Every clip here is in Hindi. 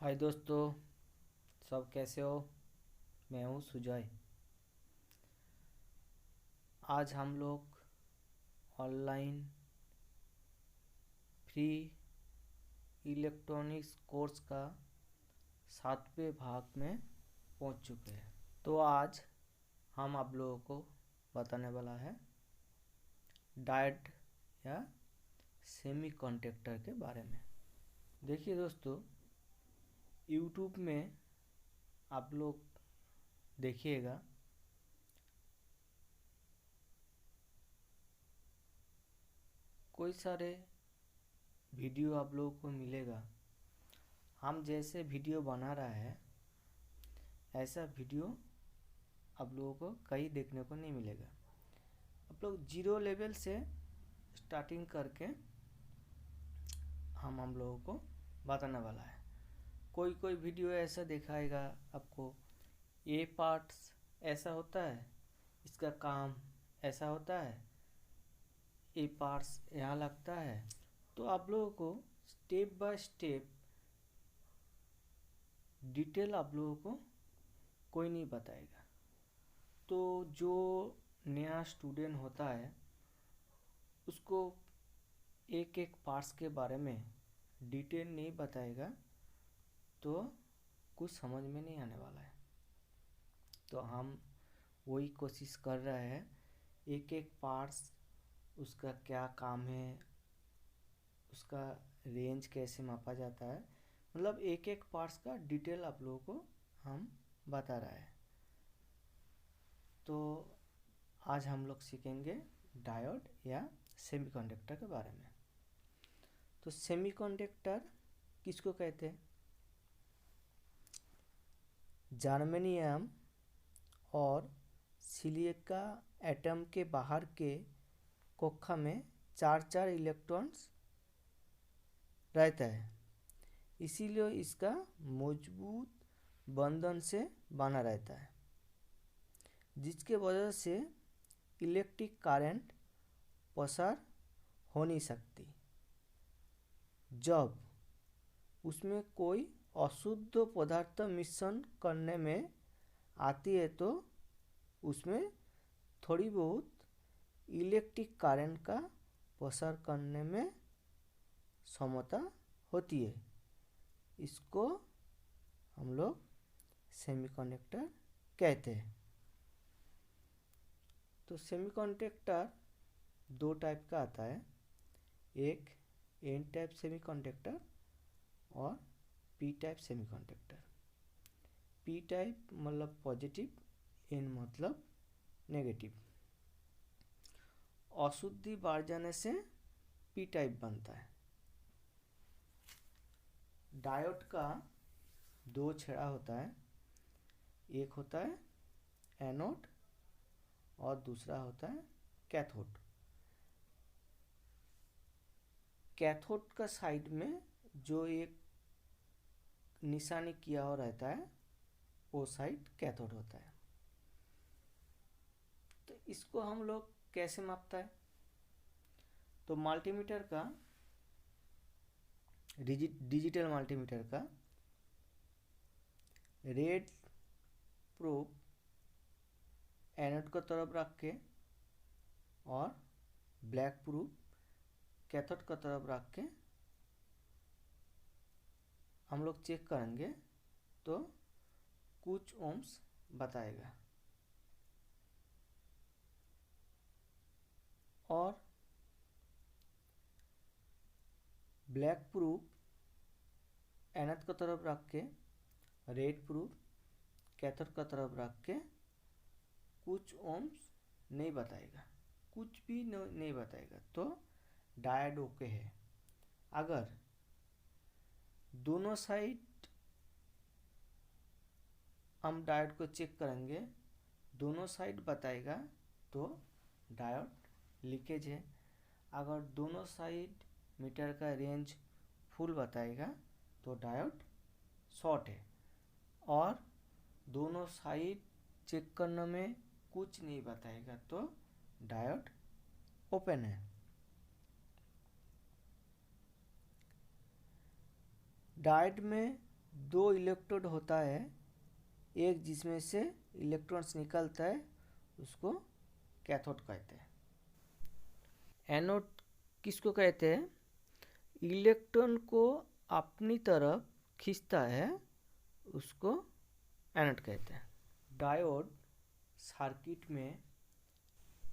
हाय दोस्तों, सब कैसे हो। मैं हूँ सुजय। आज हम लोग ऑनलाइन फ्री इलेक्ट्रॉनिक्स कोर्स का 7वें भाग में पहुँच चुके हैं। तो आज हम आप लोगों को बताने वाला है डायोड या सेमी कंडक्टर के बारे में। देखिए दोस्तों, यूट्यूब में आप लोग देखिएगा, कोई सारे वीडियो आप लोगों को मिलेगा। हम जैसे वीडियो बना रहा है ऐसा वीडियो आप लोगों को कहीं देखने को नहीं मिलेगा। आप लोग जीरो लेवल से स्टार्टिंग करके हम लोगों को बताने वाला है। कोई कोई वीडियो ऐसा दिखाएगा आपको, ये पार्ट्स ऐसा होता है, इसका काम ऐसा होता है, ये पार्ट्स यहाँ लगता है। तो आप लोगों को स्टेप बाय स्टेप डिटेल आप लोगों को कोई नहीं बताएगा। तो जो नया स्टूडेंट होता है उसको एक एक पार्ट्स के बारे में डिटेल नहीं बताएगा तो कुछ समझ में नहीं आने वाला है। तो हम वही कोशिश कर रहे हैं, एक एक पार्ट्स उसका क्या काम है, उसका रेंज कैसे मापा जाता है, मतलब एक एक पार्ट्स का डिटेल आप लोगों को हम बता रहा है। तो आज हम लोग सीखेंगे डायोड या सेमीकंडक्टर के बारे में। तो सेमीकंडक्टर किसको कहते हैं? जर्मेनियम और सिलिका एटम के बाहर के कक्षा में चार चार इलेक्ट्रॉन्स रहता है, इसीलिए इसका मजबूत बंधन से बना रहता है, जिसके वजह से इलेक्ट्रिक करंट पसार हो नहीं सकती। जब उसमें कोई अशुद्ध पदार्थ मिश्रण करने में आती है तो उसमें थोड़ी बहुत इलेक्ट्रिक करंट का पसार करने में क्षमता होती है। इसको हम लोग सेमीकंडक्टर कहते हैं। तो सेमीकंडक्टर दो टाइप का आता है, एक एन टाइप सेमीकंडक्टर और P type semiconductor. P type मतलब पॉजिटिव, एन मतलब नेगेटिव। अशुद्धि बढ़ जाने से पी टाइप बनता है। डायोड का दो छेड़ा होता है, एक होता है एनोड और दूसरा होता है कैथोड। कैथोड का साइड में जो एक निशानी किया हुआ रहता है वो साइड कैथोड होता है। तो इसको हम लोग कैसे मापता है? तो मल्टीमीटर का, डिजिटल मल्टीमीटर का रेड प्रोब एनोड को तरफ रख के और ब्लैक प्रोब कैथोड को तरफ रख के हम लोग चेक करेंगे तो कुछ ओम्स बताएगा। और ब्लैक प्रूफ एनोड की तरफ रख के, रेड प्रूफ कैथोड की तरफ रख के कुछ ओम्स नहीं बताएगा, कुछ भी नहीं बताएगा। तो डायोड ओके है। अगर दोनों साइड हम डायोड को चेक करेंगे, दोनों साइड बताएगा तो डायोड लीकेज है। अगर दोनों साइड मीटर का रेंज फुल बताएगा तो डायोड शॉर्ट है। और दोनों साइड चेक करने में कुछ नहीं बताएगा तो डायोड ओपन है। डायोड में दो इलेक्ट्रोड होता है, एक जिसमें से इलेक्ट्रॉन्स निकलता है उसको कैथोड कहते हैं। एनोड किसको कहते हैं? इलेक्ट्रॉन को अपनी तरफ खींचता है उसको एनोड कहते हैं। डायोड सर्किट में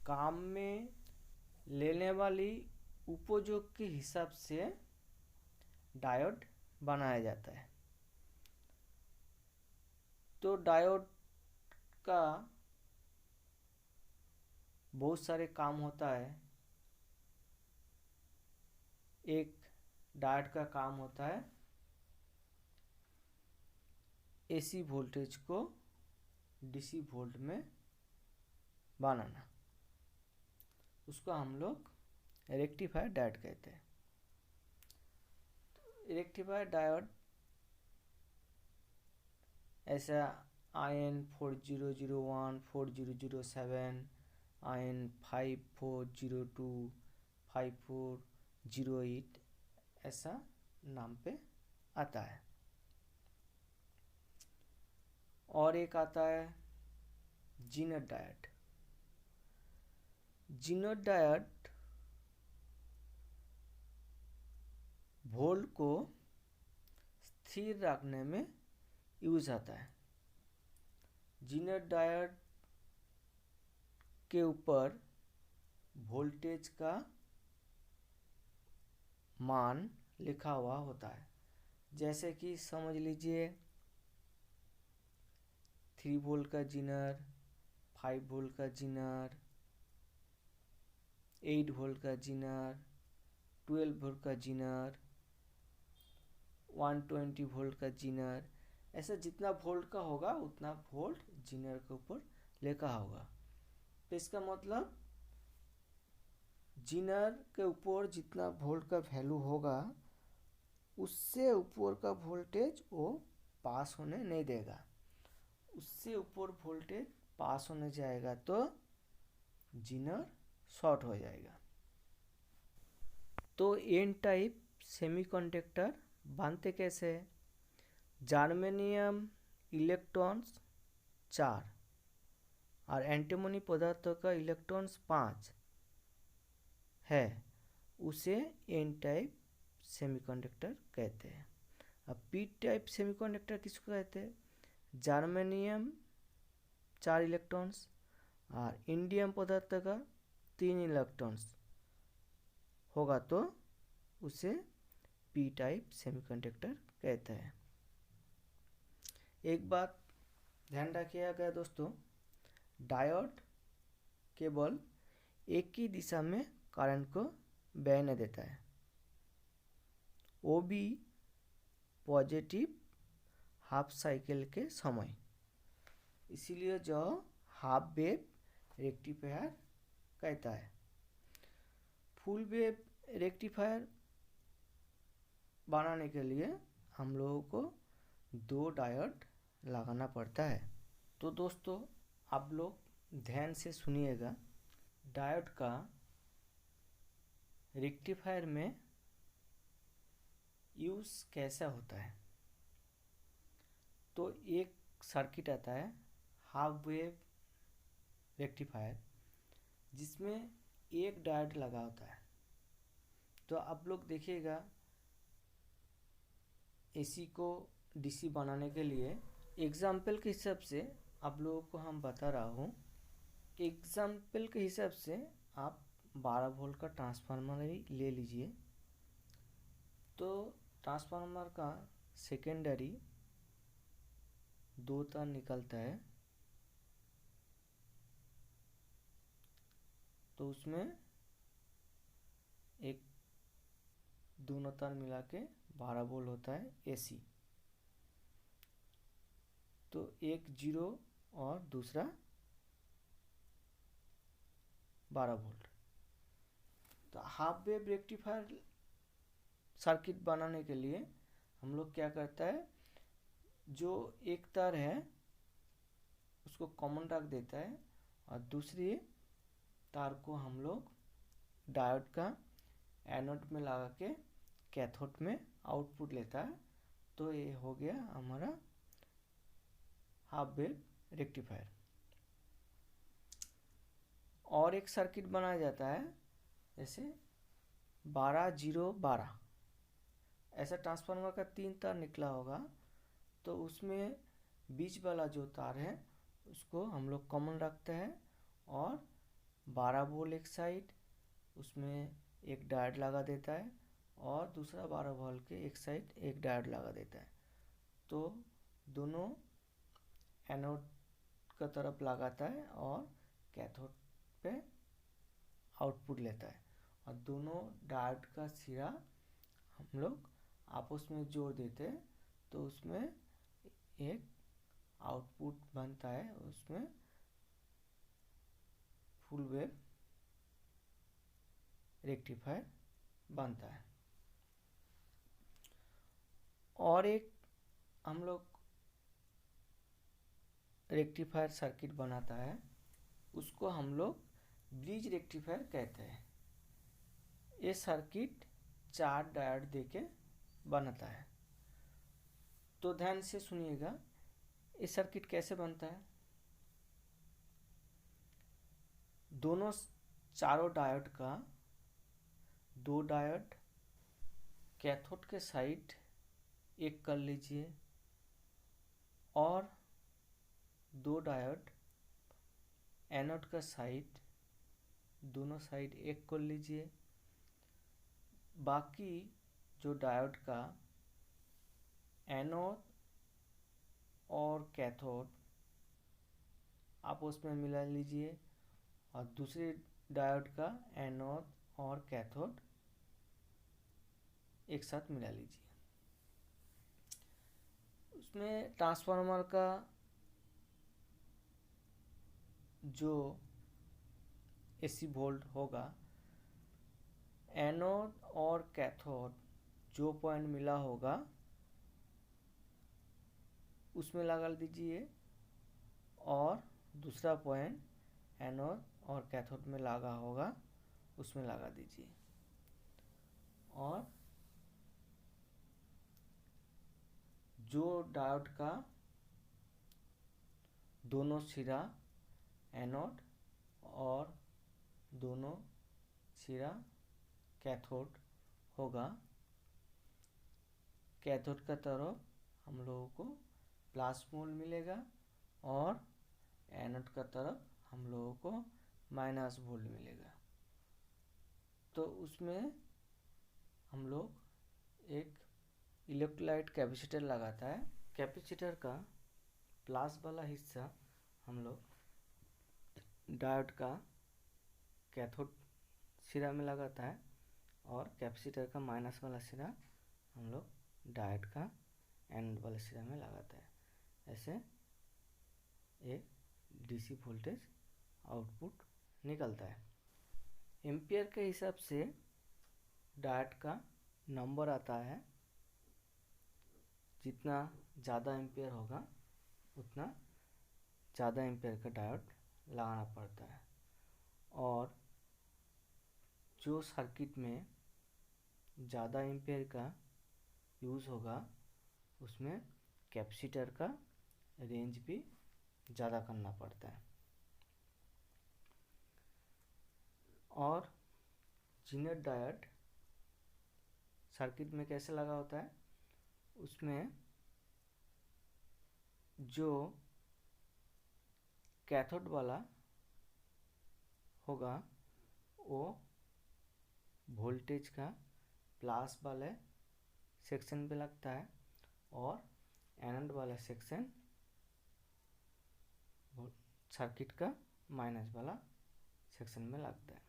काम में लेने वाली उपयोग के हिसाब से डायोड बनाया जाता है। तो डायोड का बहुत सारे काम होता है। एक डायोड का काम होता है एसी वोल्टेज को डीसी वोल्ट में बनाना, उसको हम लोग रेक्टिफायर डायोड कहते हैं। रेक्टिफायर डायोड ऐसा IN4001, 4007, IN5402, 5408 ऐसा नाम पे आता है। और एक आता है Zener diode. Zener diode volt को स्थिर रखने में यूज आता है। जीनर डायोड के ऊपर वोल्टेज का मान लिखा हुआ होता है। जैसे कि समझ लीजिए 3 वोल्ट का जीनर, 5 वोल्ट का जीनर, 8 वोल्ट का जीनर, 12 वोल्ट का जीनर, 120 वोल्ट का जीनर, ऐसा जितना वोल्ट का होगा उतना वोल्ट जीनर के ऊपर लिखा होगा। तो इसका मतलब जीनर के ऊपर जितना वोल्ट का वैल्यू होगा उससे ऊपर का वोल्टेज वो पास होने नहीं देगा। उससे ऊपर वोल्टेज पास होने जाएगा तो जीनर शॉर्ट हो जाएगा। तो एन टाइप सेमीकंडक्टर बनते कैसे? जर्मेनियम इलेक्ट्रॉन्स 4 और एंटीमनी पदार्थों का इलेक्ट्रॉन्स 5 है, उसे एन टाइप सेमीकंडक्टर कहते हैं। अब पी टाइप सेमीकंडक्टर किसको कहते हैं? जर्मेनियम 4 इलेक्ट्रॉन्स और इंडियम पदार्थ का 3 इलेक्ट्रॉन्स होगा तो उसे पी टाइप सेमीकंडक्टर कहते हैं। एक बात ध्यान रखिएगा दोस्तों, डायोड केवल एक ही दिशा में करंट को बहने देता है, वो भी पॉजिटिव हाफ साइकिल के समय। इसीलिए जो हाफ वेव रेक्टिफायर कहता है। फुल वेव रेक्टिफायर बनाने के लिए हम लोगों को 2 डायोड लगाना पड़ता है। तो दोस्तों आप लोग ध्यान से सुनिएगा, डायोड का रेक्टिफायर में यूज़ कैसा होता है। तो एक सर्किट आता है हाफ वेव रेक्टिफायर जिसमें एक डायोड लगा होता है। तो आप लोग देखिएगा एसी को डीसी बनाने के लिए एग्जाम्पल के हिसाब से आप लोगों को हम बता रहा हूँ। एग्जाम्पल के हिसाब से आप 12 वोल्ट का ट्रांसफार्मर ही ले लीजिए। तो ट्रांसफार्मर का सेकेंडरी 2 तार निकलता है, तो उसमें एक दोनों तार मिला के 12 वोल्ट होता है एसी। तो एक 0 और दूसरा 12 वोल्ट। तो हाफ वेव रेक्टिफायर सर्किट बनाने के लिए हम लोग क्या करता है, जो एक तार है उसको कॉमन रख देता है और दूसरी तार को हम लोग डायोड का एनोड में लगा के कैथोड में आउटपुट लेता है तो ये हो गया हमारा हाफ वेव रेक्टिफायर। और एक सर्किट बनाया जाता है जैसे 12-0-12, ऐसा ट्रांसफार्मर का 3 तार निकला होगा, तो उसमें बीच वाला जो तार है उसको हम लोग कॉमन रखते हैं और 12 वोल्ट एक साइड, उसमें एक डायोड लगा देता है और दूसरा 12 वोल्ट के एक साइड एक डायोड लगा देता है। तो दोनों एनोड का तरफ लगाता है और कैथोड पे आउटपुट लेता है, और दोनों डायोड का सिरा हम लोग आपस में जोड़ देते हैं, तो उसमें एक आउटपुट बनता है, उसमें फुल वेव रेक्टिफायर बनता है। और एक हम लोग रेक्टिफायर सर्किट बनाता है, उसको हम लोग ब्रिज रेक्टिफायर कहते हैं। ये सर्किट 4 डायोड देके बनता है। तो ध्यान से सुनिएगा, ये सर्किट कैसे बनता है। दोनों चारों डायोड का 2 डायोड कैथोड के साइड एक कर लीजिए और 2 डायोड एनोड का साइड, दोनों साइड एक कर लीजिए। बाकी जो डायोड का एनोड और कैथोड आपस में मिला लीजिए और दूसरे डायोड का एनोड और कैथोड एक साथ मिला लीजिए। उसमें ट्रांसफार्मर का जो एसी वोल्ट होगा, एनोड और कैथोड जो पॉइंट मिला होगा उसमें लगा दीजिए और दूसरा पॉइंट एनोड और कैथोड में लगा होगा उसमें लगा दीजिए। और जो डायोड का दोनों सिरा एनोड और दोनों सिरा कैथोड होगा, कैथोड का तरफ हम लोगों को प्लस वोल्ट मिलेगा और एनोड का तरफ हम लोगों को माइनस वोल्ट मिलेगा। तो उसमें हम लोग एक इलेक्ट्रोलाइट कैपेसिटर लगाता है। कैपेसिटर का प्लस वाला हिस्सा हम लोग डायोड का कैथोड सिरा में लगाता है और कैपेसिटर का माइनस वाला सिरा हम लोग डायोड का एनोड वाले सिरा में लगाता है। ऐसे एक डीसी वोल्टेज आउटपुट निकलता है। एम्पियर के हिसाब से डायोड का नंबर आता है, जितना ज़्यादा एम्पियर होगा उतना ज़्यादा एम्पियर का डायोड लगाना पड़ता है। और जो सर्किट में ज़्यादा एम्पियर का यूज़ होगा उसमें कैपेसिटर का रेंज भी ज़्यादा करना पड़ता है। और जीनर डायोड सर्किट में कैसे लगा होता है, उसमें जो कैथोड वाला होगा वो वोल्टेज का प्लस वाले सेक्शन पे लगता है और एनोड वाला सेक्शन सर्किट का माइनस वाला सेक्शन में लगता है।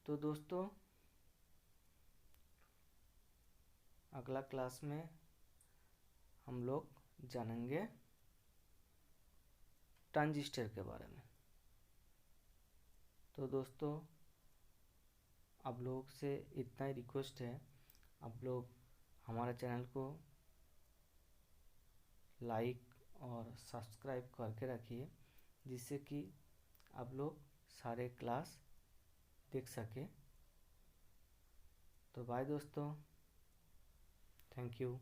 तो दोस्तों, अगला क्लास में हम लोग जानेंगे ट्रांजिस्टर के बारे में। तो दोस्तों, आप लोग से इतना ही रिक्वेस्ट है, आप लोग हमारे चैनल को लाइक और सब्सक्राइब करके रखिए, जिससे कि आप लोग सारे क्लास देख सके। तो बाय दोस्तों। Thank you.